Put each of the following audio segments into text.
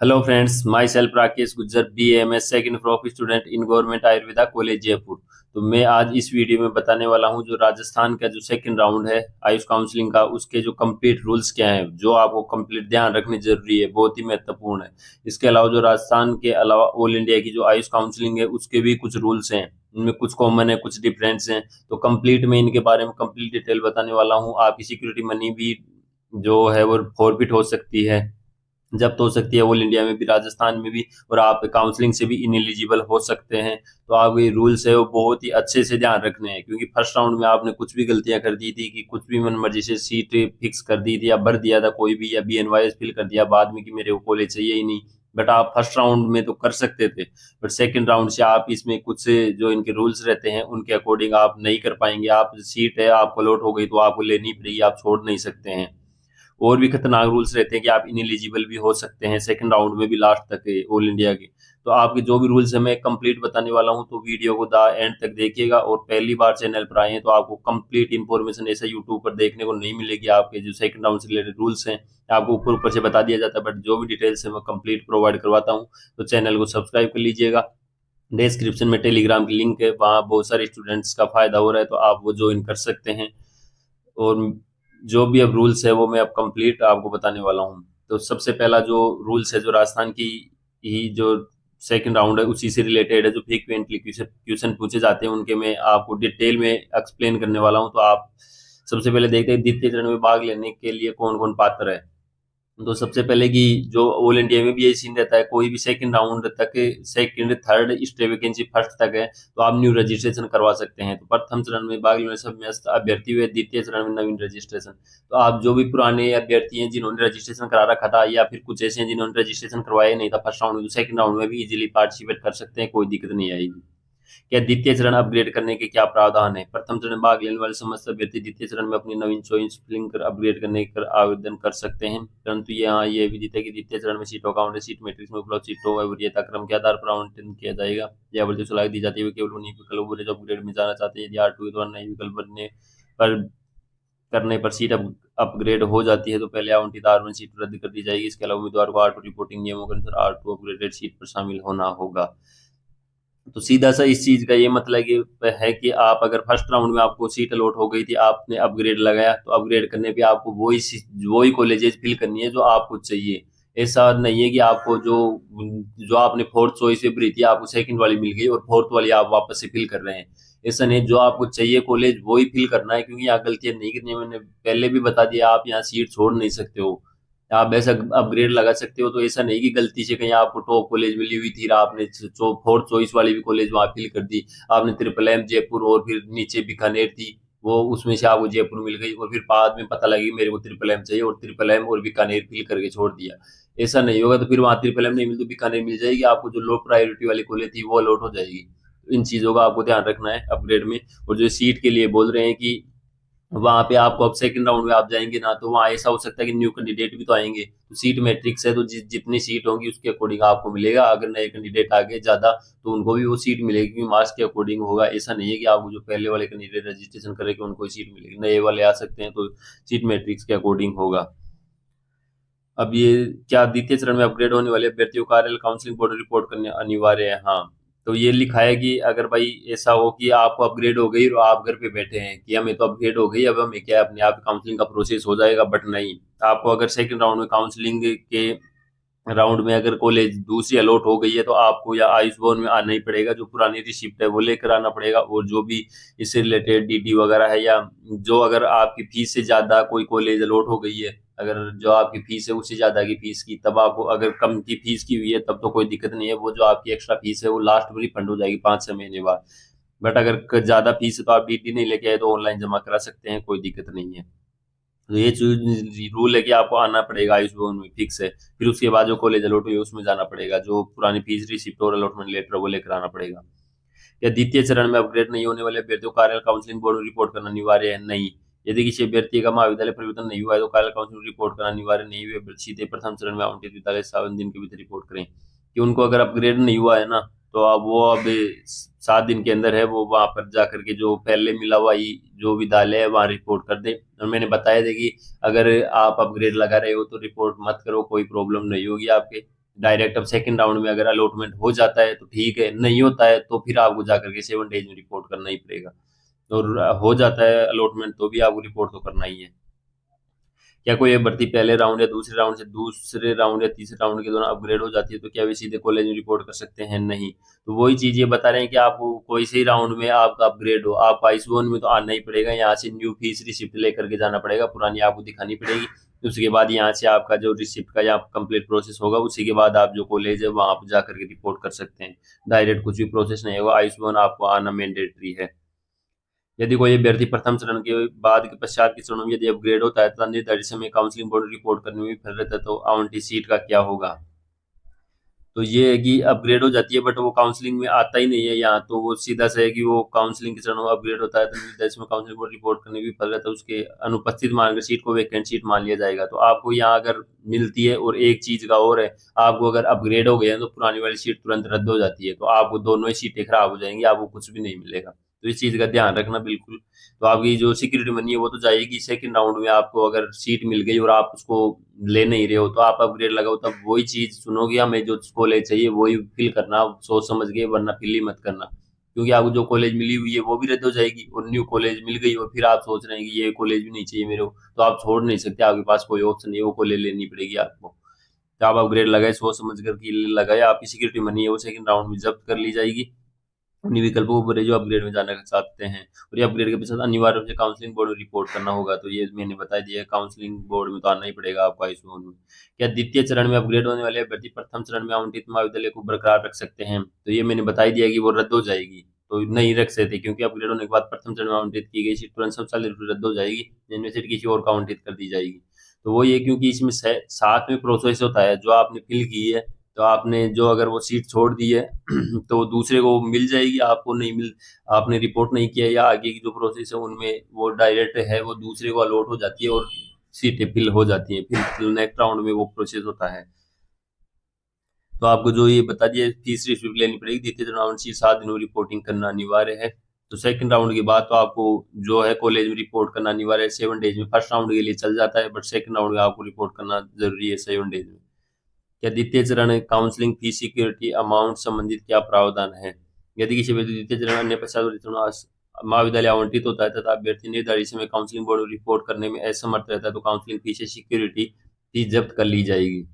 Hello friends, my self Rakesh Gujjar, BAMS second फ्रॉप student in government Ayurveda college Jaipur. तो मैं आज इस वीडियो में बताने वाला हूं जो राजस्थान का जो सेकंड राउंड है आयुष काउंसलिंग का, उसके जो कंप्लीट रूल्स क्या हैं, जो आपको कंप्लीट ध्यान रखने जरूरी है, बहुत ही महत्वपूर्ण है। इसके अलावा जो राजस्थान के अलावा ऑल इंडिया की जो आयुष काउंसलिंग है उसके भी कुछ रूल्स हैं, इनमें कुछ कॉमन है, कुछ डिफरेंस हैं। तो कंप्लीट में इनके बारे में कंप्लीट डिटेल बताने वाला हूँ। आपकी सिक्योरिटी मनी भी जो है वो फॉरफिट हो सकती है, जब्त हो सकती है, ऑल इंडिया में भी, राजस्थान में भी, और आप काउंसलिंग से भी इनएलिजिबल हो सकते हैं। तो आप ये रूल्स है वो बहुत ही अच्छे से ध्यान रखने हैं, क्योंकि फर्स्ट राउंड में आपने कुछ भी गलतियां कर दी थी कि कुछ भी मन मर्जी से सीट फिक्स कर दी थी या भर दिया था कोई भी, या BNYS फिल कर दिया बाद में कि मेरे को कॉलेज चाहिए ही नहीं। बट आप फर्स्ट राउंड में तो कर सकते थे, बट सेकंड राउंड से आप इसमें कुछ से जो इनके रूल्स रहते हैं उनके अकॉर्डिंग आप नहीं कर पाएंगे। आप सीट है आपको अलॉट हो गई तो आपको लेनी पड़ेगी, आप छोड़ नहीं सकते हैं। और भी खतरनाक रूल्स रहते हैं कि आप इनएलिजिबल भी हो सकते हैं सेकंड राउंड में भी, लास्ट तक है ऑल इंडिया के। तो आपके जो भी रूल्स है मैं कंप्लीट बताने वाला हूं, तो वीडियो को द एंड तक देखिएगा। और पहली बार चैनल पर आए हैं तो आपको कंप्लीट इन्फॉर्मेशन ऐसा यूट्यूब पर देखने को नहीं मिलेगी। आपके जो सेकंड राउंड से रिलेटेड रूल्स हैं आपको ऊपर ऊपर से बता दिया जाता है, बट जो भी डिटेल्स है मैं कंप्लीट प्रोवाइड करवाता हूँ। तो चैनल को सब्सक्राइब कर लीजिएगा। डिस्क्रिप्शन में टेलीग्राम की लिंक है, वहाँ बहुत सारे स्टूडेंट्स का फायदा हो रहा है, तो आप वो ज्वाइन कर सकते हैं। और जो भी अब रूल्स है वो मैं अब कंप्लीट आपको बताने वाला हूँ। तो सबसे पहला जो रूल्स है, जो राजस्थान की ही जो सेकंड राउंड है उसी से रिलेटेड है, जो फ्रीक्वेंटली क्वेश्चन पूछे जाते हैं उनके मैं आपको डिटेल में एक्सप्लेन करने वाला हूँ। तो आप सबसे पहले देखते हैं द्वितीय चरण में भाग लेने के लिए कौन कौन पात्र है। तो सबसे पहले कि जो ऑल इंडिया में भी यही सीन रहता है, कोई भी सेकंड राउंड तक, second third stay vacancy first तक है तो आप न्यू रजिस्ट्रेशन करवा सकते हैं। तो प्रथम चरण में भाग लेने सब अभ्यर्थी हुए, द्वितीय चरण में नवीन रजिस्ट्रेशन। तो आप जो भी पुराने अभ्यर्थी हैं जिन्होंने रजिस्ट्रेशन करा रखा था, या फिर कुछ ऐसे हैं जिन्होंने रजिस्ट्रेशन करवाया नहीं था फर्स्ट राउंड में, तो सेकंड राउंड में भी इजीली पार्टिसिपेट कर सकते हैं, कोई दिक्कत नहीं आएगी। क्या द्वितीय चरण अपग्रेड करने के क्या प्रावधान है? प्रथम चरण में भाग लेने वाले समस्त अभ्यर्थी द्वितीय चरण में अपनी नवीन चॉइस फिलिंग कर अपग्रेड करने कर आवेदन कर सकते हैं, परंतु यहाँ ये विदित है कि द्वितीय चरण में सीटों का आवंटन सीट मैट्रिक्स में उपलब्ध सीटों का वरीयता क्रम के आधार पर आवंटन किया जाएगा। यह अभ्यर्थी सलाह दी जाती है केवल उन्हीं विकल्पों जो अपग्रेड में जाना चाहते हैं। यदि R2 द्वारा नए विकल्प बनने पर करने पर सीट अपग्रेड हो जाती है तो पहले आवंटित R1 सीट रद्द कर दी जाएगी। इसके अलावा उम्मीदवार को R2 रिपोर्टिंग नियमों के अनुसार R2 अपग्रेडेड सीट पर शामिल होना होगा। तो सीधा सा इस चीज का ये मतलब है कि आप अगर फर्स्ट राउंड में आपको सीट अलॉट हो गई थी, आपने अपग्रेड लगाया, तो अपग्रेड करने पे आपको वही कॉलेजेस फिल करनी है जो आपको चाहिए। ऐसा नहीं है कि आपको जो जो आपने फोर्थ चॉइस पे भरी थी आपको सेकंड वाली मिल गई और फोर्थ वाली आप वापस से फिल कर रहे हैं। ऐसा नहीं, जो आपको चाहिए कॉलेज वही फिल करना है, क्योंकि यहाँ गलतियां नहीं करनी है। मैंने पहले भी बता दिया, आप यहाँ सीट छोड़ नहीं सकते हो, आप ऐसा अपग्रेड लगा सकते हो। तो ऐसा नहीं कि गलती से कहीं आपको टॉप कॉलेज मिली हुई थी, आपने फोर्थ चॉइस वाली भी कॉलेज वहां फिल कर दी, आपने ट्रिपल M जयपुर और फिर नीचे बीकानेर थी, वो उसमें से आपको जयपुर मिल गई, और फिर बाद में पता लगी मेरे को ट्रिपल M चाहिए और ट्रिपल M और बीकानेर फिल करके छोड़ दिया। ऐसा नहीं होगा, तो फिर वहां ट्रिपल M नहीं मिली तो बीकानेर मिल जाएगी, आपको जो लो प्रायोरिटी वाली कॉलेज थी वो अलॉट हो जाएगी। तो इन चीजों का आपको ध्यान रखना है अपग्रेड में। और जो सीट के लिए बोल रहे हैं कि वहां पे आपको अब सेकंड राउंड में आप जाएंगे ना, तो वहां ऐसा हो सकता है कि न्यू कैंडिडेट भी तो आएंगे, तो सीट मैट्रिक्स है, तो जितनी सीट होगी उसके अकॉर्डिंग आपको मिलेगा। अगर नए कैंडिडेट आ गए ज्यादा तो उनको भी वो सीट मिलेगी, क्योंकि मार्क्स के अकॉर्डिंग होगा। ऐसा नहीं है कि आपको जो पहले वाले कैंडिडेट रजिस्ट्रेशन करेंगे उनको सीट मिलेगी, नए वाले आ सकते हैं, तो सीट मैट्रिक्स के अकॉर्डिंग होगा। अब ये क्या द्वितीय चरण में अपग्रेड होने वाले अभ्यर्थियों को कार्यालय काउंसलिंग बोर्ड रिपोर्ट करने अनिवार्य है? हाँ। तो ये लिखा है कि अगर भाई ऐसा हो कि आपको अपग्रेड हो गई और आप घर पे बैठे हैं कि हमें तो अपग्रेड हो गई, अब हमें क्या अपने आप काउंसलिंग का प्रोसेस हो जाएगा, बट नहीं। आपको अगर सेकंड राउंड में काउंसलिंग के राउंड में अगर कॉलेज दूसरी अलॉट हो गई है तो आपको या आयुष भवन में आना ही पड़ेगा, जो पुरानी रिसिप्ट है वो लेकर आना पड़ेगा, और जो भी इससे रिलेटेड DD वगैरह है, या जो अगर आपकी फीस से ज्यादा कोई कॉलेज अलॉट हो गई है, अगर जो आपकी फीस है उससे ज्यादा की फीस की, तब आपको, अगर कम की फीस की हुई है तब तो कोई दिक्कत नहीं है, वो जो आपकी एक्स्ट्रा फीस है वो लास्ट में रिफंड हो जाएगी 5-6 महीने बाद। बट अगर ज्यादा फीस है तो आप DD नहीं लेके आए तो ऑनलाइन जमा करा सकते हैं, कोई दिक्कत नहीं है। तो ये रूल है कि आपको आना पड़ेगा आयुष भवन में, फिक्स है। फिर उसके बाद जो कॉलेज अलॉट हुई है उसमें जाना पड़ेगा, जो पुरानी फीस रिसिप्ट और अलॉटमेंट लेटर वो लेकर आना पड़ेगा। या द्वितीय चरण में अपग्रेड नहीं होने वाले अभ्यर्थियों को कार्यालय काउंसलिंग बोर्ड में रिपोर्ट करना अनिवार्य है? नहीं। यदि किसी अभ्यर्थी का महाविद्यालय परिवर्तन नहीं हुआ है तो कार्यालय काउंसलिंग में रिपोर्ट करना अनिवार्य नहीं हुए, सीधे प्रथम चरण में आवंटित विद्यालय 7 दिन के भीतर रिपोर्ट करें। कि उनको अगर अपग्रेड नहीं हुआ है ना, तो अब वो अब 7 दिन के अंदर है वो वहां पर जाकर के जो पहले मिला हुआ ही जो विद्यालय है वहां रिपोर्ट कर दे। और मैंने बताया था कि अगर आप अपग्रेड लगा रहे हो तो रिपोर्ट मत करो, कोई प्रॉब्लम नहीं होगी आपके। डायरेक्ट। अब सेकंड राउंड में अगर अलॉटमेंट हो जाता है तो ठीक है, नहीं होता है तो फिर आपको जाकर के 7 डेज में रिपोर्ट करना ही पड़ेगा। और हो जाता है अलॉटमेंट तो भी आपको रिपोर्ट तो करना ही है। क्या कोई भर्ती पहले राउंड या दूसरे राउंड से दूसरे राउंड या तीसरे राउंड के दौरान अपग्रेड हो जाती है तो क्या वे सीधे कॉलेज में रिपोर्ट कर सकते हैं? नहीं। तो वही चीज ये बता रहे हैं कि आपको कोई से राउंड में आपका अपग्रेड हो, आप आईस 1 में तो आना ही पड़ेगा, यहाँ से न्यू फीस रिसिप्ट लेकर के जाना पड़ेगा, पुरानी आपको दिखानी पड़ेगी। उसके बाद यहाँ से आपका जो रिसिप्ट का या कंप्लीट प्रोसेस होगा, उसी के बाद आप जो कॉलेज है वहां पर जाकर के रिपोर्ट कर सकते हैं। डायरेक्ट कुछ भी प्रोसेस नहीं होगा, आईस 1 आपको आना मैंडेटरी है। यदि कोई अभ्यर्थी प्रथम चरण के बाद के पश्चात के चरणों में यदि अपग्रेड होता है तथा निर्धारित समय काउंसलिंग बोर्ड रिपोर्ट करने में विफल रहता है तो आवंटित सीट का क्या होगा? तो ये है कि अपग्रेड हो जाती है बट वो काउंसलिंग में आता ही नहीं है यहाँ, तो वो सीधा से है कि वो काउंसलिंग के चरणों में अपग्रेड होता है तो निर्धारित समय काउंसलिंग बोर्ड रिपोर्ट करने में विफल रहता है, उसके अनुपस्थित मानकर सीट को वैकेंट सीट मान लिया जाएगा। तो आपको यहाँ अगर मिलती है, और एक चीज का और है, आपको अगर अपग्रेड हो गए हैं तो पुरानी वाली सीट तुरंत रद्द हो जाती है, तो आपको दोनों ही सीटें खराब हो जाएंगी, आपको कुछ भी नहीं मिलेगा। तो इस चीज का ध्यान रखना बिल्कुल। तो आपकी जो सिक्योरिटी मनी है वो तो जाएगी। सेकंड राउंड में आपको अगर सीट मिल गई और आप उसको ले नहीं रहे हो तो आप अपग्रेड लगाओ, तब वही चीज सुनोगे, हमें जो कॉलेज चाहिए वही फिल करना, सोच समझ के, वरना फिल ही मत करना। क्योंकि आपको जो कॉलेज मिली हुई है वो भी रद्द हो जाएगी, और न्यू कॉलेज मिल गई और फिर आप सोच रहे हैं कि ये कॉलेज भी नहीं चाहिए मेरे को, तो आप छोड़ नहीं सकते, आपके पास कोई ऑप्शन नहीं है, वो कॉलेज लेनी पड़ेगी आपको। तो आप अपग्रेड लगाए, सोच समझ कर के लगाए, आपकी सिक्योरिटी मनी है वो सेकंड राउंड में जब्त कर ली जाएगी। उन्हीं विकल्पों को भरे जो अपग्रेड में जाना चाहते हैं, और ये अपग्रेड के पश्चात अनिवार्य रूप से काउंसलिंग बोर्ड में रिपोर्ट करना होगा। तो ये मैंने बता दिया, काउंसलिंग बोर्ड में तो आना ही पड़ेगा आपको आईस 1 में। क्या द्वितीय चरण में अपग्रेड होने वाले अभ्यर्थी प्रथम चरण में आवंटित महाविद्यालय को बरकरार रख सकते हैं? तो ये मैंने बता ही दिया कि वो रद्द हो जाएगी, तो नहीं रख सकते, क्योंकि अपग्रेड होने के बाद प्रथम चरण में आवंटित की गई सीट तुरंत स्वचालित रूप से रद्द हो जाएगी, जिनमें सीट किसी और को आवंटित कर दी जाएगी। तो वो ये, क्योंकि इसमें साथ में प्रोसेस होता है, जो आपने फिल की है, तो आपने जो अगर वो सीट छोड़ दी है तो दूसरे को मिल जाएगी, आपको नहीं मिल, आपने रिपोर्ट नहीं किया या आगे की जो प्रोसेस है उनमें वो डायरेक्ट है, वो दूसरे को अलॉट हो जाती है और सीटें फिल हो जाती हैं, फिर नेक्स्ट राउंड में वो प्रोसेस होता है। तो आपको जो ये बता दिया, फीस रिसिप्ट लेनी पड़ेगी, द्वितीय राउंड की 7 दिनों रिपोर्टिंग करना अनिवार्य है। तो सेकंड राउंड के बाद तो आपको जो है कॉलेज में रिपोर्ट करना अनिवार्य है 7 डेज में। फर्स्ट राउंड के लिए चल जाता है, बट सेकंड राउंड में आपको रिपोर्ट करना जरूरी है 7 डेज में। क्या द्वितीय चरण काउंसलिंग फी सिक्योरिटी अमाउंट संबंधित क्या प्रावधान है? यदि किसी व्यक्ति द्वितीय चरण अन्य पश्चात महाविद्यालय आवंटित होता है तथा अभ्यर्थी निर्धारित समय काउंसलिंग बोर्ड में रिपोर्ट करने में असमर्थ रहता है तो काउंसलिंग फी से सिक्योरिटी फी जब्त कर ली जाएगी।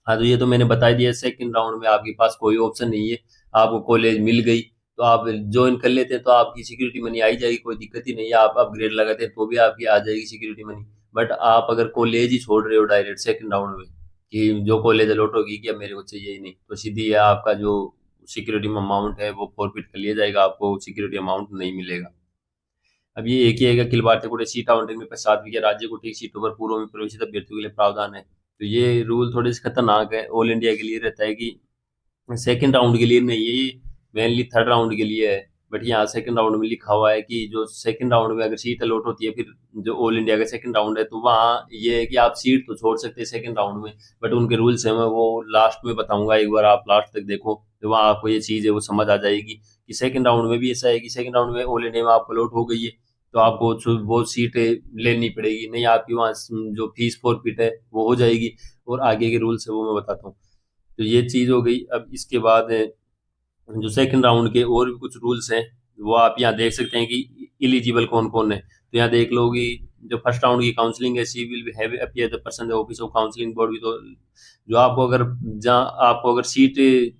हाँ, तो ये तो मैंने बता दिया, सेकंड राउंड में आपके पास कोई ऑप्शन नहीं है, आपको कॉलेज मिल गई तो आप ज्वाइन कर लेते हैं तो आपकी सिक्योरिटी मनी आई जाएगी, कोई दिक्कत ही नहीं है। आप अपग्रेड लगाते हैं तो भी आपकी आ जाएगी सिक्योरिटी मनी। बट आप अगर कॉलेज ही छोड़ रहे हो डायरेक्ट सेकंड राउंड में, कि जो कॉलेज अलॉट होगी कि अब मेरे को चाहिए ही नहीं, तो सीधी है आपका जो सिक्योरिटी अमाउंट है वो फॉरफिट कर लिया जाएगा, आपको सिक्योरिटी अमाउंट नहीं मिलेगा। अब ये एक ही है कि अखिल भारतीय कोटे सीट आवंटन में पश्चात भी राज्य को ठीक सीटों पर पूर्व में प्रवेशित अभ्यर्थियों के लिए प्रावधान है। तो ये रूल थोड़े से खतरनाक है, ऑल इंडिया के लिए रहता है कि सेकंड राउंड के लिए नहीं है ये, मेनली थर्ड राउंड के लिए है। बट यहाँ सेकंड राउंड में लिखा हुआ है कि जो सेकंड राउंड में अगर सीट अलॉट होती है, फिर जो ऑल इंडिया का सेकंड राउंड है, तो वहाँ ये है कि आप सीट तो छोड़ सकते हैं सेकंड राउंड में, बट उनके रूल्स है, मैं वो लास्ट में बताऊंगा, एक बार आप लास्ट तक देखो तो वहाँ आपको ये चीज़ है वो समझ आ जाएगी कि सेकंड राउंड में भी ऐसा है कि सेकंड राउंड में ऑल इंडिया में आपको अलॉट हो गई है तो आपको वो सीट लेनी पड़ेगी, नहीं आपकी वहाँ जो फीस फॉरफिट है वो हो जाएगी, और आगे के रूल्स है वो मैं बताता हूँ। तो ये चीज हो गई। अब इसके बाद जो सेकंड राउंड के और भी कुछ रूल्स हैं वो आप यहाँ देख सकते हैं कि इलिजिबल कौन कौन है। तो यहाँ देख लो कि जो फर्स्ट राउंड की काउंसलिंग है, she will have appear the person the office of counselling board भी, तो जो आपको अगर जहाँ आपको अगर सीट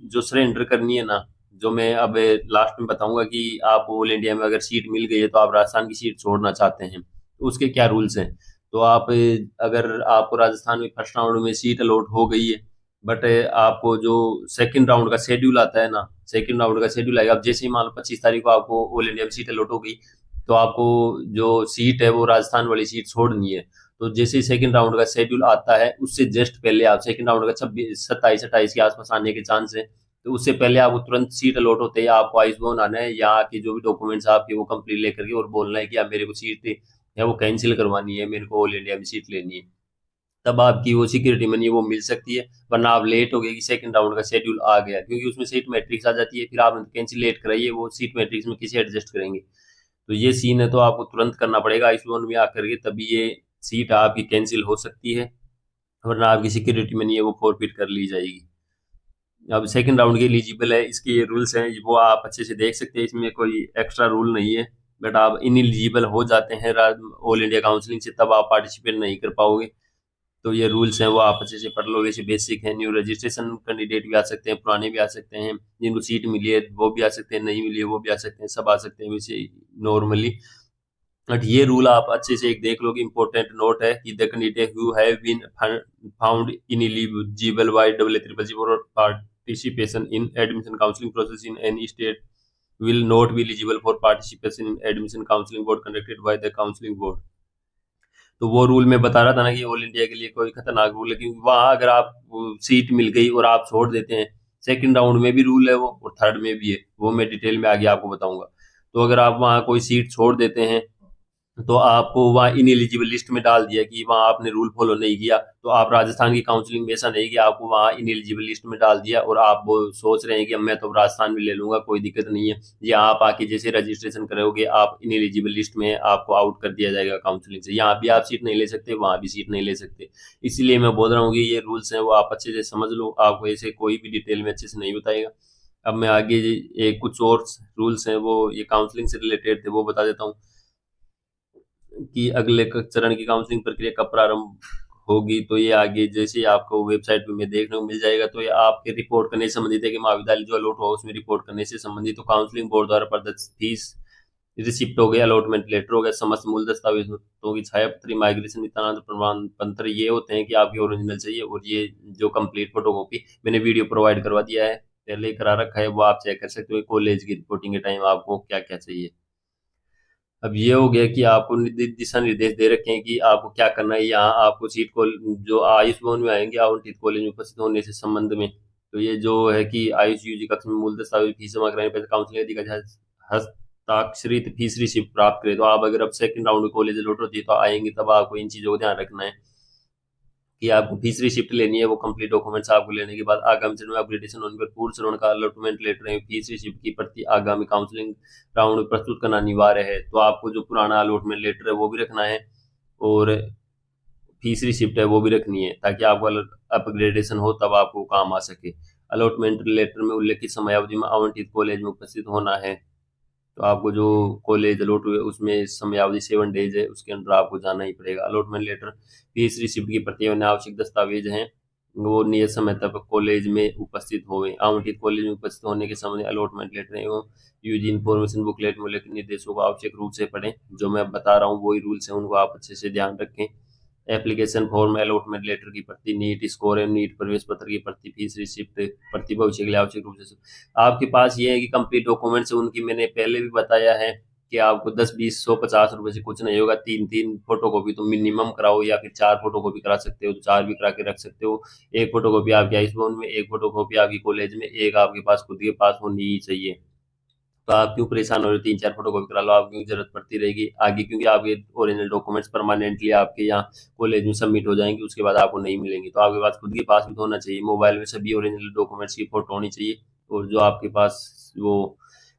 जो सरेंडर करनी है ना, जो मैं अब लास्ट में बताऊंगा कि आप ऑल इंडिया में अगर सीट मिल गई है तो आप राजस्थान की सीट छोड़ना चाहते हैं तो उसके क्या रूल्स हैं। तो आप अगर आपको राजस्थान में फर्स्ट राउंड में सीट अलॉट हो गई है, बट आपको जो सेकंड राउंड का शेड्यूल आता है ना, सेकंड राउंड का शेड्यूल आएगा, अब जैसे ही मान लो 25 तारीख को आपको ऑल इंडिया में सीट अलॉट हो गई, तो आपको जो सीट है वो राजस्थान वाली सीट छोड़नी है। तो जैसे ही सेकंड राउंड का शेड्यूल आता है उससे जस्ट पहले आप, सेकंड राउंड का 26 27 28 के आसपास आने के चांस है, तो उससे पहले आपको तुरंत सीट अलॉट होते ही आपको आईस 1 आना है, यहाँ के जो भी डॉक्यूमेंट्स आपके वो कंप्लीट लेकर के और बोलना है कि अब मेरे को सीट है वो कैंसिल करवानी है, मेरे को ऑल इंडिया में सीट लेनी है, तब आपकी वो सिक्योरिटी मनी वो मिल सकती है। वरना आप लेट हो गए कि सेकंड राउंड का शेड्यूल आ गया, क्योंकि उसमें सीट मैट्रिक्स आ जाती है, फिर आपने कैंसिल लेट कराई है, वो सीट मैट्रिक्स में किसे एडजस्ट करेंगे। तो ये सीन है, तो आपको तुरंत करना पड़ेगा आईस 1 में आकर के, तभी ये सीट आपकी कैंसिल हो सकती है, वरना आपकी सिक्योरिटी मनी है वो फॉरफिट कर ली जाएगी। अब सेकंड राउंड के एलिजिबल है, इसके ये रूल्स हैं वो आप अच्छे से देख सकते हैं, इसमें कोई एक्स्ट्रा रूल नहीं है। बट आप इनएलिजिबल हो जाते हैं ऑल इंडिया काउंसलिंग से, तब आप पार्टिसिपेट नहीं कर पाओगे। तो ये रूल्स हैं वो आप अच्छे से पढ़ लो, वैसे बेसिक है। न्यू रजिस्ट्रेशन कैंडिडेट भी आ सकते हैं, पुराने भी आ सकते हैं, जिनको सीट मिली है वो भी आ सकते हैं, नहीं मिली है वो भी आ सकते हैं, सब आ सकते हैं वैसे नॉर्मली। बट ये रूल आप अच्छे से एक देख लो कि इंपॉर्टेंट नोट है कि the candidate who have been found ineligible by AACCC for participation in admission counselling process in any state will not be eligible for participation in admission counseling board conducted by the counseling board। तो वो rule मैं बता रहा था ना कि all India के लिए कोई खतरनाक रूल है, क्योंकि वहां अगर आप सीट मिल गई और आप छोड़ देते हैं, सेकंड राउंड में भी रूल है वो और थर्ड में भी है, वो मैं डिटेल में आगे आपको बताऊंगा। तो अगर आप वहां कोई सीट छोड़ देते हैं तो आपको वहाँ इनएलिजिबल लिस्ट में डाल दिया कि वहाँ आपने रूल फॉलो नहीं किया, तो आप राजस्थान की काउंसलिंग में ऐसा नहीं कि आपको वहाँ इनएलिजिबल लिस्ट में डाल दिया और आप वो सोच रहे हैं कि मैं तो राजस्थान में ले लूंगा, कोई दिक्कत नहीं है। या आप आके जैसे रजिस्ट्रेशन करोगे आप इनएलिजिबल लिस्ट में आपको आउट कर दिया जाएगा काउंसलिंग से, यहाँ भी आप सीट नहीं ले सकते, वहाँ भी सीट नहीं ले सकते। इसलिए मैं बोल रहा हूँ कि ये रूल्स हैं वो आप अच्छे से समझ लो, आपको ऐसे कोई भी डिटेल में अच्छे से नहीं बताएगा। अब मैं आगे कुछ और रूल्स हैं वो ये काउंसलिंग से रिलेटेड थे वो बता देता हूँ कि अगले चरण की काउंसलिंग प्रक्रिया कब प्रारंभ होगी। तो ये आगे जैसे ही आपको वेबसाइट पे में देखने को मिल जाएगा, तो ये आपके रिपोर्ट करने से संबंधित है कि महाविद्यालय जो अलॉट हुआ उसमें रिपोर्ट करने से संबंधित। तो काउंसलिंग बोर्ड द्वारा प्रदत्त फीस रिसिप्ट हो गया, अलॉटमेंट लेटर हो गया, समस्त मूल दस्तावेजों की छायापत्री, माइग्रेशन स्थानांतरण प्रमाण पत्र ये होते हैं कि आपकी ओरिजिनल चाहिए, और ये जो कंप्लीट फोटोकॉपी मैंने वीडियो प्रोवाइड करवा दिया है, पहले ही करा रखा है, वो आप चेक कर सकते हो कॉलेज की रिपोर्टिंग के टाइम आपको क्या क्या चाहिए। अब ये हो गया कि आपको दिशा निर्देश दे रखे हैं कि आपको क्या करना है। यहाँ आपको सीट को जो आयुष भवन में आएंगे आवंटित कॉलेज में उपस्थित होने से संबंध में, तो ये जो है कि आयुष यूजी कक्ष में मूल दस्तावेज फीस जमा कराने पर काउंसलिंग अधिकारी हस्ताक्षरित फीस रिसिप्ट प्राप्त करें। तो आप अगर अब सेकंड राउंड में कॉलेज लौट होती है तो आएंगे, तब आपको इन चीजों का ध्यान रखना है कि आपको फीस रिसिप्ट लेनी है, वो कंप्लीट डॉक्यूमेंट्स आपको लेने के बाद आगामी चरण में अपग्रेडेशन होने पर पूर्व चरण का अलॉटमेंट लेटर है फीस रिसिप्ट की प्रति आगामी काउंसलिंग राउंड में प्रस्तुत करना अनिवार्य है। तो आपको जो पुराना अलॉटमेंट लेटर है वो भी रखना है और फीस रिसिप्ट है वो भी रखनी है, ताकि आपको अपग्रेडेशन हो तब आपको काम आ सके। अलॉटमेंट लेटर में उल्लेखित समयावधि में आवंटित कॉलेज में उपस्थित होना है। तो आपको जो कॉलेज अलॉट हुए उसमें समयावधि 7 डेज है, उसके अंदर आपको जाना ही पड़ेगा। अलॉटमेंट लेटर फीस रिसिप्ट की प्रतियों में आवश्यक दस्तावेज हैं वो नियत समय तक कॉलेज में उपस्थित होवे। आवंटित कॉलेज में उपस्थित होने के समय अलॉटमेंट लेटर एवं यूजी इन्फॉर्मेशन बुकलेट में उल्लेखित निर्देशों को आवश्यक रूप से पढ़ें। जो मैं बता रहा हूँ वही रूल्स हैं, उनको आप अच्छे से ध्यान रखें। एप्लीकेशन फॉर्म, अलॉटमेंट लेटर की प्रति, नीट स्कोर एवं नीट प्रवेश पत्र की प्रति, फीस रिसिप्ट प्रति भविष्य के लिए आवश्यक रूप से आपके पास ये है कि कंप्लीट डॉक्यूमेंट्स उनकी मैंने पहले भी बताया है कि आपको 10, 20, 100, 50 रुपए से कुछ नहीं होगा। 3 फोटो कॉपी तो मिनिमम कराओ, या फिर 4 फोटो कॉपी करा सकते हो तो 4 भी करा के रख सकते हो। एक फोटो कॉपी आपके आईफोन में, एक फोटो कॉपी आपकी कॉलेज में, एक आपके पास खुद के पास होनी ही चाहिए। तो आप क्यों परेशान हो रहे हो, 3, 4 फोटो कॉपी करा लो, आपकी जरूरत पड़ती रहेगी आगे, क्योंकि आपके ओरिजिनल डॉक्यूमेंट्स परमानेंटली आपके यहाँ कॉलेज में सबमिट हो जाएंगे, उसके बाद आपको नहीं मिलेंगे। तो आपके पास खुद के पास भी तो होना चाहिए, मोबाइल में सभी ओरिजिनल डॉक्यूमेंट्स की फोटो होनी चाहिए, और जो आपके पास वो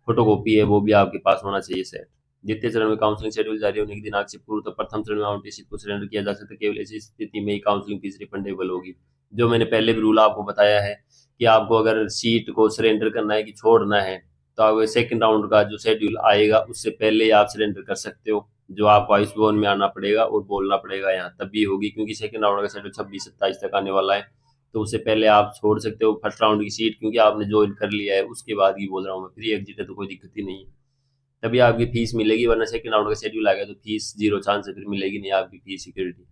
फोटो कॉपी है वो भी आपके पास होना चाहिए सेट। द्वितीय चरण में काउंसलिंग शेड्यूल जारी होने के दिनांक से पूर्व तो प्रथम चरण में आवंटित सीट को सरेंडर किया जा सकता है, केवल ऐसी स्थिति में ही काउंसलिंग फीस रिफंडेबल होगी। जो मैंने पहले भी रूल आपको बताया है कि आपको अगर सीट को सरेंडर करना है कि छोड़ना है, तो आप सेकंड राउंड का जो शेड्यूल आएगा उससे पहले ही आप सरेंडर कर सकते हो। जो आपको आयुष भवन में आना पड़ेगा और बोलना पड़ेगा यहाँ, तभी होगी, क्योंकि सेकंड राउंड का शेड्यूल 26, 27 तक आने वाला है। तो उससे पहले आप छोड़ सकते हो फर्स्ट राउंड की सीट, क्योंकि आपने ज्वाइन कर लिया है, उसके बाद ही बोल रहा हूँ मैं, फ्री एग्जिट है तो कोई दिक्कत ही नहीं है, तभी आपकी फीस मिलेगी। वरना सेकंड राउंड का शेड्यूल आ गया तो फीस जीरो चांस है, फिर मिलेगी नहीं आपकी फीस सिक्योरिटी।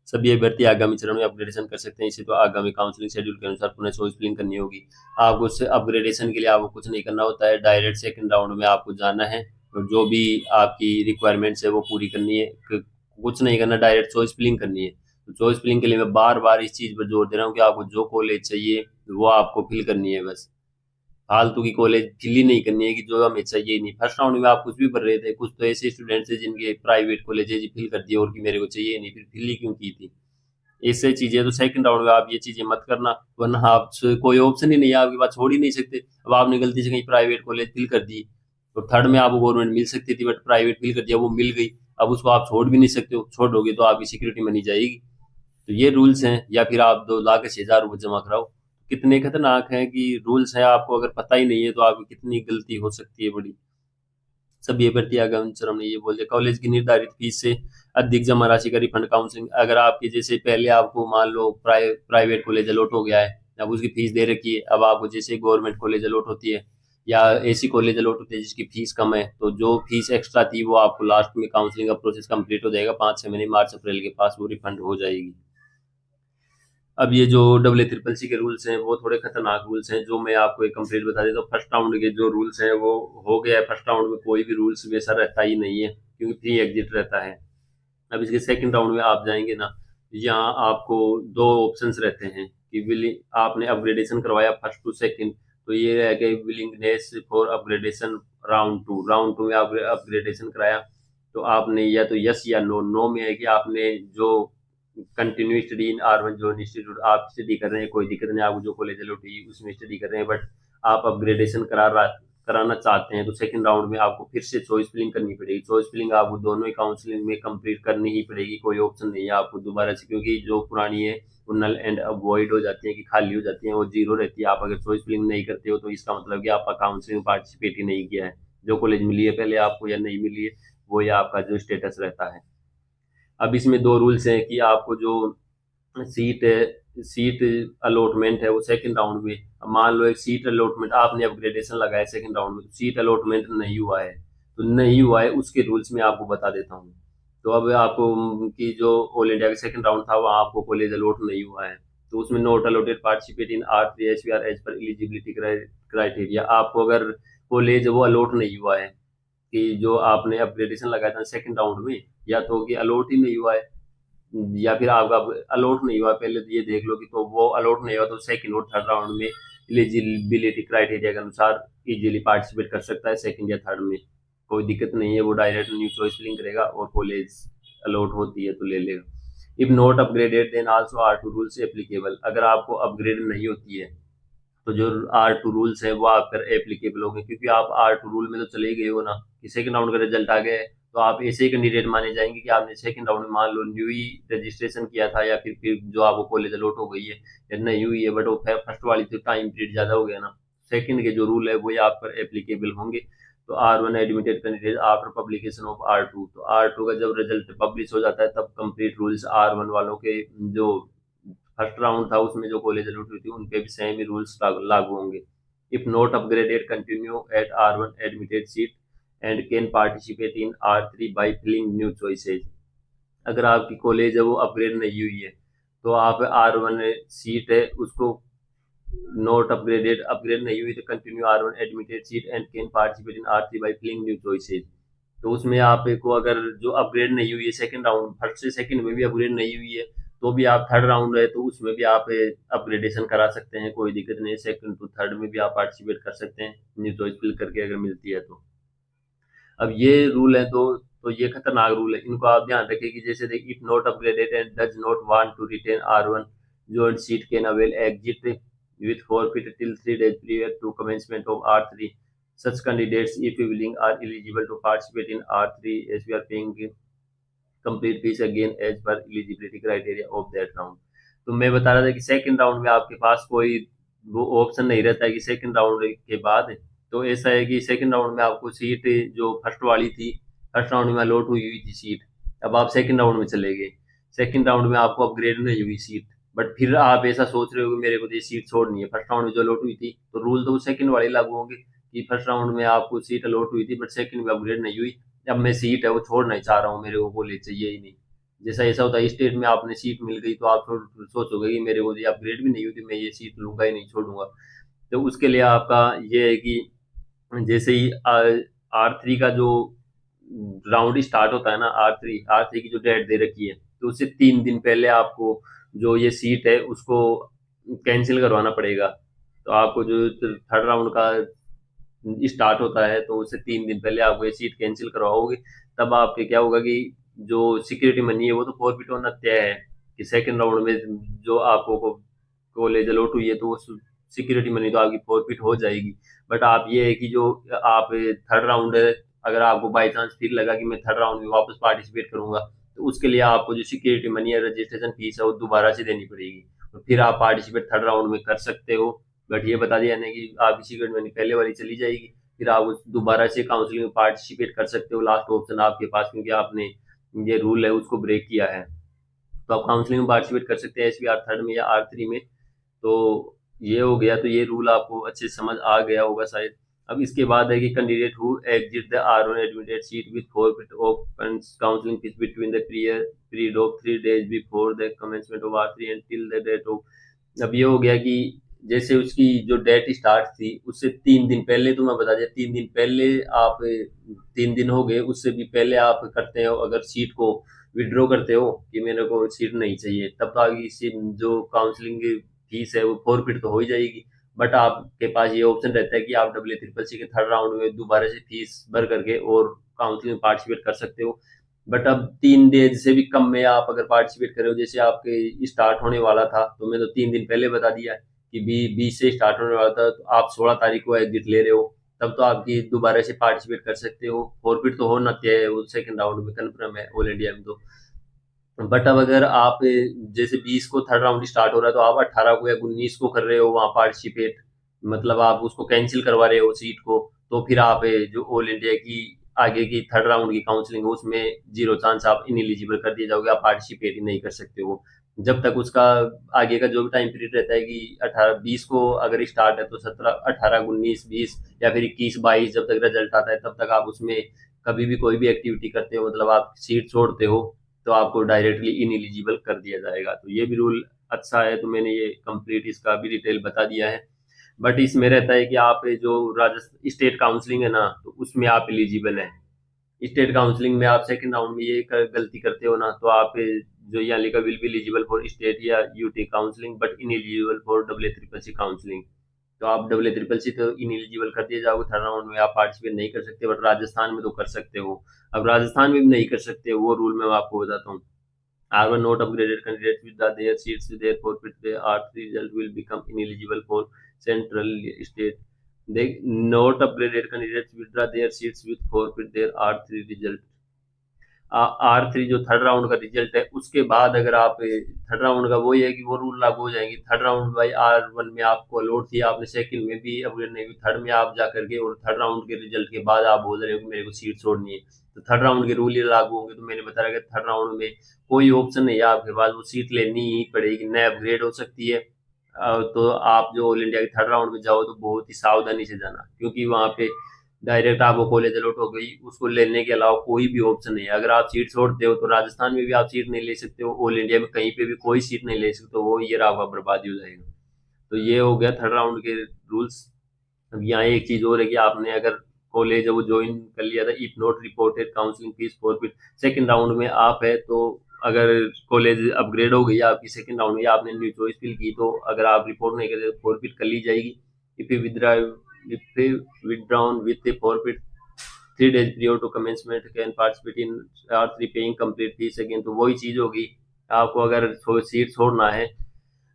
सभी अभ्यर्थी आगामी चरण में अपग्रेडेशन कर सकते हैं, इसे तो आगामी काउंसलिंग शेड्यूल के अनुसार पुनः चॉइस फिलिंग करनी होगी। आपको उससे अपग्रेडेशन के लिए आपको कुछ नहीं करना होता है, डायरेक्ट सेकंड राउंड में आपको जाना है और जो भी आपकी रिक्वायरमेंट्स है वो पूरी करनी है, कुछ नहीं करना, डायरेक्ट चॉइस फिलिंग करनी है। तो चॉइस फिलिंग के लिए मैं बार बार इस चीज पर जोर दे रहा हूँ कि आपको जो कॉलेज चाहिए वो आपको फिल करनी है, बस फालतू की कॉलेज फिल ही नहीं करनी है कि जो हमें चाहिए ही नहीं। फर्स्ट राउंड में आप कुछ भी भर रहे थे, कुछ तो ऐसे स्टूडेंट्स थे जिनके प्राइवेट कॉलेज फिल कर दिए और कि मेरे को चाहिए ही नहीं, फिर फिल ही क्यों की थी। इससे चीजें तो सेकंड राउंड में आप ये चीजें मत करना, वरना आप कोई ऑप्शन ही नहीं है आपके पास, छोड़ ही नहीं सकते। अब आपने गलती से कहीं प्राइवेट कॉलेज फिल कर दी तो थर्ड में आपको गवर्नमेंट मिल सकती थी, बट प्राइवेट फिल कर दिया, वो मिल गई, अब उसको आप छोड़ भी नहीं सकते हो, छोड़ोगे तो आपकी सिक्योरिटी मनी जाएगी। तो ये रूल्स हैं। या फिर आप 2 लाख 6 हजार रुपये जमा कराओ, कितने खतरनाक हैं कि रूल्स हैं, आपको अगर पता ही नहीं है तो आपकी कितनी गलती हो सकती है बड़ी। सभी भर्ती आगम चरण ने ये बोल दिया, कॉलेज की निर्धारित फीस से अधिक जमा राशि का रिफंड काउंसलिंग। अगर आपके जैसे पहले आपको मान लो प्राइवेट कॉलेज अलॉट हो गया है, अब उसकी फीस दे रखी है, अब आपको जैसे गवर्नमेंट कॉलेज अलॉट होती है या ऐसी कॉलेज अलॉट होती है जिसकी फीस कम है, तो जो फीस एक्स्ट्रा थी वो आपको लास्ट में काउंसलिंग का प्रोसेस कंप्लीट हो जाएगा 5-6 महीने मार्च अप्रैल के पास वो रिफंड हो जाएगी। अब ये जो AA CCC के रूल्स हैं वो थोड़े खतरनाक रूल्स हैं, जो मैं आपको एक कंप्लीट बता देता हूँ। फर्स्ट राउंड के जो रूल्स हैं वो हो गया है, फर्स्ट राउंड में कोई भी रूल्स वैसा रहता ही नहीं है क्योंकि फ्री एग्जिट रहता है। अब इसके सेकंड राउंड में आप जाएंगे ना, यहाँ आपको दो ऑप्शंस रहते हैं कि विलिंग, आपने अपग्रेडेशन करवाया फर्स्ट टू सेकंड, तो ये है कि willingness for upgradation round to में आप अपग्रेडेशन कराया तो आपने या तो यस या नो। नो में है कि आपने जो कंटिन्यू स्टडी इन R1 जो इंस्टीट्यूट आप स्टडी कर रहे हैं, कोई दिक्कत नहीं, आपको जो कॉलेज अलॉट हुई उसमें स्टडी कर रहे हैं, बट आप अपग्रेडेशन कराना चाहते हैं तो सेकंड राउंड में आपको फिर से चॉइस फिलिंग करनी पड़ेगी। चॉइस फिलिंग आपको दोनों ही काउंसलिंग में कंप्लीट करनी ही पड़ेगी, कोई ऑप्शन नहीं है आपको दोबारा से, क्योंकि जो पुरानी है वो नल एंड अवॉइड हो जाती है कि खाली हो जाती है, वो जीरो रहती है। आप अगर चॉइस फिलिंग नहीं करते हो तो इसका मतलब कि आपका काउंसलिंग पार्टिसिपेट ही नहीं किया है। जो कॉलेज मिली है पहले आपको या नहीं मिली है, वो या आपका जो स्टेटस रहता है। अब इसमें दो रूल्स हैं कि आपको जो सीट सीट अलॉटमेंट है वो सेकंड राउंड में, मान लो एक सीट अलॉटमेंट आपने अपग्रेडेशन लगाया सेकंड राउंड में, तो सीट अलॉटमेंट नहीं हुआ है, तो नहीं हुआ है उसके रूल्स में आपको बता देता हूँ। तो अब आपको कि जो ऑल इंडिया का सेकंड राउंड था वहाँ आपको कॉलेज अलॉट नहीं हुआ है, तो उसमें not allotted participate in R3 HVR as per eligibility criteria. आपको अगर कॉलेज वो अलॉट नहीं हुआ है कि जो आपने अपग्रेडेशन लगाया था सेकंड राउंड में, या तो कि अलॉट ही नहीं हुआ है या फिर आपका अलॉट नहीं हुआ, पहले तो ये देख लो कि तो वो अलॉट नहीं हुआ तो सेकंड और थर्ड राउंड में एलिजिबिलिटी क्राइटेरिया के अनुसार इजीली पार्टिसिपेट कर सकता है सेकंड या थर्ड में, कोई दिक्कत नहीं है। वो डायरेक्ट न्यू चॉइस फिलिंग करेगा और कॉलेज अलॉट होती है तो ले लेगा। If not upgraded then also R2 rules applicable. अगर आपको अपग्रेड नहीं होती है तो जो R2 रूल्स है वो आप पर एप्लीकेबल होंगे, क्योंकि आप R2 रूल में तो चले गए हो ना कि सेकंड राउंड का रिजल्ट आ गया है, तो आप ऐसे ही कैंडिडेट माने जाएंगे कि आपने सेकंड राउंड में मान लो न्यू ही रजिस्ट्रेशन किया था या फिर जो आपको कॉलेज अलॉट हो गई है या नहीं हुई है, बट वो फर्स्ट वाली तो टाइम पीरियड ज्यादा हो गया ना, सेकंड के जो रूल है वो आप पर एप्लीकेबल होंगे। तो R1 admitted candidate after publication of R2, तो R2 का जब रिजल्ट पब्लिश हो जाता है तब कंप्लीट रूल्स R1 वालों के जो फर्स्ट राउंड था उसमें जो कॉलेज अलॉट हुई थी उन पे भी सेम ही रूल्स लागू होंगे। If not upgraded continue at R1 admitted seat and can participate in R3 by filling new choices. अगर आपकी कॉलेज है वो अपग्रेड नहीं हुई है तो आप R1 सीट है उसको नॉट अपग्रेड नहीं हुई तो continue R1 admitted seat and can participate in R3 by filling new choices. तो उसमें आपको अगर जो अपग्रेड नहीं हुई है सेकंड राउंड, फर्स्ट से सेकंड में भी अपग्रेड नहीं हुई है तो भी आप थर्ड राउंड है तो उसमें भी आप अपग्रेडेशन करा सकते हैं, कोई दिक्कत नहीं है। सेकंड टू थर्ड में भी आप पार्टिसिपेट कर सकते हैं न्यू चॉइस फिल करके अगर मिलती है तो। अब ये रूल है तो ये खतरनाक रूल है, इनको आप ध्यान रखें कि जैसे देख, if not upgraded and does not want to retain R1 joint seat can avail exit with forfeit till 3 days prior to commencement of R3. Such candidates, if willing, are eligible to participate in R3 as we are paying complete fees again as per eligibility criteria of that round. तो मैं बता रहा था कि second round में आपके पास कोई वो ऑप्शन नहीं रहता है कि सेकंड राउंड के बाद, तो ऐसा है कि सेकंड राउंड में आपको सीट जो फर्स्ट वाली थी, फर्स्ट राउंड में अलॉट हुई हुई थी सीट, अब आप सेकंड राउंड में चले गए, सेकंड राउंड में आपको अपग्रेड नहीं हुई सीट, बट फिर आप ऐसा सोच रहे हो कि मेरे को ये सीट छोड़नी है, फर्स्ट राउंड में जो अलॉट हुई थी, तो रूल तो सेकंड वाले लागू होंगे कि फर्स्ट राउंड में आपको सीट अलॉट हुई थी बट सेकंड में अपग्रेड नहीं हुई, अब मैं सीट है वो छोड़ना ही चाह रहा हूँ, मेरे को कॉलेज चाहिए ही नहीं। जैसा ऐसा होता है स्टेट में आपने सीट मिल गई तो आप सोचोगे कि मेरे को ये अपग्रेड भी नहीं हुई थी, मैं ये सीट लूंगा ही नहीं, छोड़ूंगा। तो उसके लिए आपका ये है कि जैसे ही R3 का जो राउंड स्टार्ट होता है ना, आर थ्री की जो डेट दे रखी है तो उससे 3 दिन पहले आपको जो ये सीट है उसको कैंसिल करवाना पड़ेगा। तो आपको जो थर्ड राउंड का स्टार्ट होता है तो उससे 3 दिन पहले आपको ये सीट कैंसिल करवाओगे, तब आपके क्या होगा कि जो सिक्योरिटी मनी है वो तो फॉरफिट होना तय है कि सेकंड राउंड में जो आपको कॉलेज अलॉट हुई है तो वो सिक्योरिटी मनी तो आपकी फॉरफिट हो जाएगी। बट आप ये है कि जो आप थर्ड राउंड है, अगर आपको बाई चांस फिर लगा कि मैं थर्ड राउंड में वापस पार्टिसिपेट करूंगा तो उसके लिए आपको जो सिक्योरिटी मनी है रजिस्ट्रेशन फीस है वो दोबारा से देनी पड़ेगी, तो फिर आप पार्टिसिपेट थर्ड राउंड में कर सकते हो। बट ये बता दिया ना कि आपकी सीट मनी पहले वाली चली जाएगी, फिर आप दोबारा से काउंसलिंग में पार्टिसिपेट कर सकते हो, लास्ट ऑप्शन आपके पास, क्योंकि आपने ये रूल है उसको ब्रेक किया है। तो आप काउंसलिंग में पार्टिसिपेट कर सकते हैं एसबीआर थर्ड में या आर3 में। तो ये हो गया, तो ये रूल आपको अच्छे से समझ आ गया होगा शायद। अब इसके बाद है कि candidate who exit the R one admitted seat with forfeit of counselling fees between the period of 3 days before the commencement of आर3 and till the date of. अब ये हो गया कि जैसे उसकी जो डेट स्टार्ट थी उससे 3 दिन पहले, तो मैं बता दिया 3 दिन पहले आप, 3 दिन हो गए उससे भी पहले आप करते हो अगर सीट को विड्रॉ करते हो कि मेरे को सीट नहीं चाहिए, तब तो आगे जो काउंसलिंग फीस है वो फॉरफिट तो हो ही जाएगी। बट आपके पास ये ऑप्शन रहता है कि आप WSSC के थर्ड राउंड में दोबारा से फीस भर करके और काउंसलिंग में पार्टिसिपेट कर सकते हो। बट अब 3 डेज से भी कम में आप अगर पार्टिसिपेट करो, जैसे आपके स्टार्ट होने वाला था, तो मैं तो 3 दिन पहले बता दिया कि 20 से स्टार्ट होने वाला था, तो आप 16 तारीख को एग्जिट ले रहे हो, तब तो आपकी दोबारा से पार्टिसिपेट कर सकते हो। फॉरफिट तो होना चाहिए, वो सेकंड राउंड में कन्फर्म है ऑल इंडिया में। तो बट अब अगर आप जैसे 20 को थर्ड राउंड स्टार्ट हो रहा है, तो आप 18 को या 19 को कर रहे हो वहाँ पार्टिसिपेट, मतलब आप उसको कैंसिल करवा रहे हो सीट को, तो फिर आप जो ऑल इंडिया की आगे की थर्ड राउंड की काउंसलिंग है उसमें जीरो चांस, आप इनएलिजिबल कर दिए जाओगे, आप पार्टिसिपेट ही नहीं कर सकते हो। जब तक उसका आगे का जो भी टाइम पीरियड रहता है कि 18-20 को अगर स्टार्ट है तो 17 18 19 20 या फिर 21 22 जब तक रिजल्ट आता है, तब तक आप उसमें कभी भी कोई भी एक्टिविटी करते हो, मतलब आप सीट छोड़ते हो, तो आपको डायरेक्टली इनएलिजिबल कर दिया जाएगा। तो ये भी रूल अच्छा है, तो मैंने ये कंप्लीट इसका भी डिटेल बता दिया है। बट इसमें रहता है कि आप जो राजस्थान स्टेट काउंसलिंग है ना, तो उसमें आप एलिजिबल हैं। स्टेट काउंसलिंग में आप सेकंड राउंड में ये गलती करते हो ना, तो आप जो यहाँ लिखा will be eligible for state या UT counselling but ineligible for WSSC counselling. तो आप WSSC तो इनएलिजिबल कर दिए जाओगे, थर्ड राउंड में आप पार्टिसिपेट नहीं कर सकते, बट राजस्थान में तो कर सकते हो। अब राजस्थान में भी नहीं कर सकते, वो रूल मैं आपको बताता हूँ। R1 not upgraded candidates with their seats therefore with the R3 result will become ineligible for central state. They not upgraded candidates withdraw their seats with forfeit their R3 result. R3 जो third round का result है उसके बाद अगर आप third round का वही है कि वो रूल लागू हो जाएंगे। थर्ड राउंड बाई R1 में आपको अलॉट थी, आपने सेकंड में भी अपग्रेड नहीं हुई, थर्ड में आप जा करके और थर्ड राउंड के रिजल्ट के बाद आप बोल रहे हो कि मेरे को सीट छोड़नी है, तो थर्ड राउंड के रूल ही लागू होंगे। तो मैंने बताया कि थर्ड राउंड में कोई ऑप्शन नहीं है आपके पास, वो सीट लेनी ही पड़ेगी, न अपग्रेड हो सकती है। तो आप जो ऑल इंडिया के थर्ड राउंड में जाओ तो बहुत ही सावधानी से जाना, क्योंकि वहाँ पे डायरेक्ट आपको कॉलेज अलॉट हो गई, उसको लेने के अलावा कोई भी ऑप्शन नहीं है। अगर आप सीट छोड़ते हो तो राजस्थान में भी आप सीट नहीं ले सकते हो, ऑल इंडिया में कहीं पे भी कोई सीट नहीं ले सकते हो, वो ये आपका बर्बादी हो जाएगा। तो ये हो गया थर्ड राउंड के रूल्स। अब यहाँ एक चीज और है कि आपने अगर कॉलेज वो ज्वाइन कर लिया था, if not reported counselling fees forfeit, second round में आप है तो अगर कॉलेज अपग्रेड हो गई आपकी सेकंड राउंड में, या आपने न्यू चॉइस फिल की, तो अगर आप रिपोर्ट नहीं करते तो फॉरफिट कर ली जाएगी। If you withdraw if withdrawn with a forfeit 3 days prior to commencement can participate in R3 paying complete fees again। तो वही चीज होगी, आपको अगर सीट छोड़ना है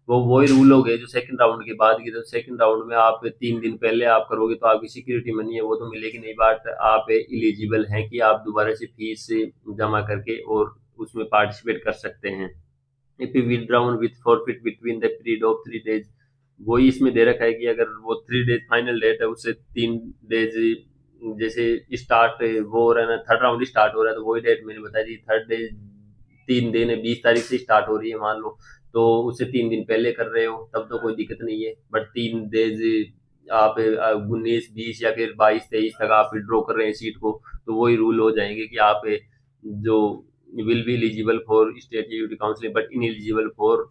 वो वही रूल हो गए जो सेकंड राउंड के बाद की। तो सेकंड राउंड में आप 3 दिन पहले आप करोगे तो आपकी सिक्योरिटी मनी है वो तो मिलेगी नहीं, बट आप एलिजिबल हैं कि आप दोबारा से फीस जमा करके और उसमें पार्टिसिपेट कर सकते हैं। If you withdrawn with forfeit between the period of 3 days, वही इसमें दे रखा है कि अगर वो 3 days फाइनल डेट है उससे 3 days जैसे स्टार्ट वो हो रहा है ना, थर्ड राउंड स्टार्ट हो रहा है, तो वही डेट मैंने बताई थी, थर्ड डे 3 दिन है, 20 तारीख से स्टार्ट हो रही है मान लो, तो उससे 3 दिन पहले कर रहे हो तब तो कोई दिक्कत नहीं है। बट 3 डेज आप 19 20 या फिर 22 23 तक आप विड्रॉ कर रहे हैं सीट को, तो वही रूल हो जाएंगे कि आप जो will be eligible for state UT counselling but ineligible for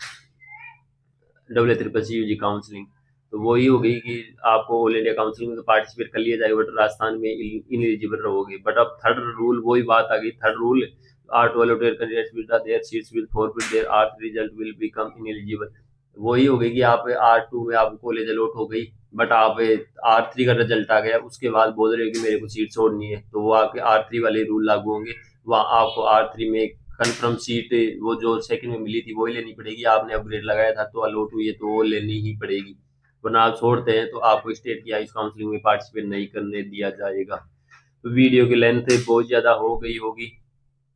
WSSC UG counselling. तो वही हो गई कि आपको ऑल इंडिया काउंसलिंग में तो पार्टिसिपेट कर लिया जाएगा, बट राजस्थान में इनएलिजिबल रहोगे। बट अब थर्ड रूल वही बात आ गई, third rule R12 candidates with their seats will forfeit their R3 result will become ineligible. वही हो गई कि आप R2 में आपको कॉलेज अलॉट हो गई, बट आप R3 का रिजल्ट आ गया, उसके बाद बोल रहे हो कि मेरे को सीट छोड़नी है, तो वो आपके R3 वाले रूल लागू होंगे। वहाँ आपको R3 में कंफर्म सीट वो जो सेकंड में मिली थी वही लेनी पड़ेगी, आपने अपग्रेड लगाया था तो अलॉट हुई है तो वो लेनी ही पड़ेगी, वरना आप छोड़ते हैं तो आपको स्टेट की आइस काउंसलिंग में पार्टिसिपेट नहीं करने दिया जाएगा। तो वीडियो की लेंथ बहुत ज़्यादा हो गई होगी,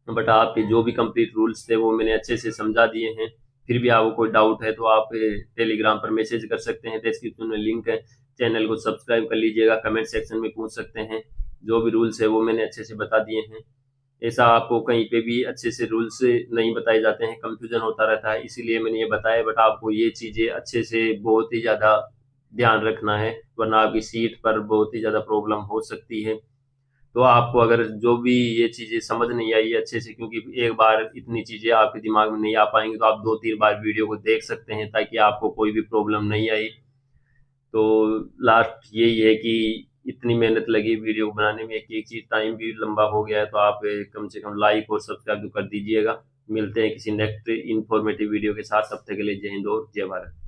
बट आपके जो भी कंप्लीट रूल्स थे वो मैंने अच्छे से समझा दिए हैं। फिर भी आपको कोई डाउट है तो आप टेलीग्राम पर मैसेज कर सकते हैं, डिस्क्रिप्शन में लिंक है। चैनल को सब्सक्राइब कर लीजिएगा, कमेंट सेक्शन में पूछ सकते हैं। जो भी रूल्स है वो मैंने अच्छे से बता दिए हैं। ऐसा आपको कहीं पे भी अच्छे से रूल्स नहीं बताए जाते हैं, कंफ्यूजन होता रहता है, इसीलिए मैंने ये बताया। बट आपको ये चीज़ें अच्छे से बहुत ही ज़्यादा ध्यान रखना है, वरना आपकी सीट पर बहुत ही ज़्यादा प्रॉब्लम हो सकती है। तो आपको अगर जो भी ये चीज़ें समझ नहीं आई अच्छे से, क्योंकि एक बार इतनी चीज़ें आपके दिमाग में नहीं आ पाएंगी, तो आप 2-3 बार वीडियो को देख सकते हैं ताकि आपको कोई भी प्रॉब्लम नहीं आई। तो लास्ट यही है कि इतनी मेहनत लगी वीडियो बनाने में, एक एक चीज टाइम भी लंबा हो गया है, तो आप कम से कम लाइक और सब्सक्राइब तो कर दीजिएगा। मिलते हैं किसी नेक्स्ट इंफॉर्मेटिव वीडियो के साथ, तब तक के लिए जय हिंद और जय भारत।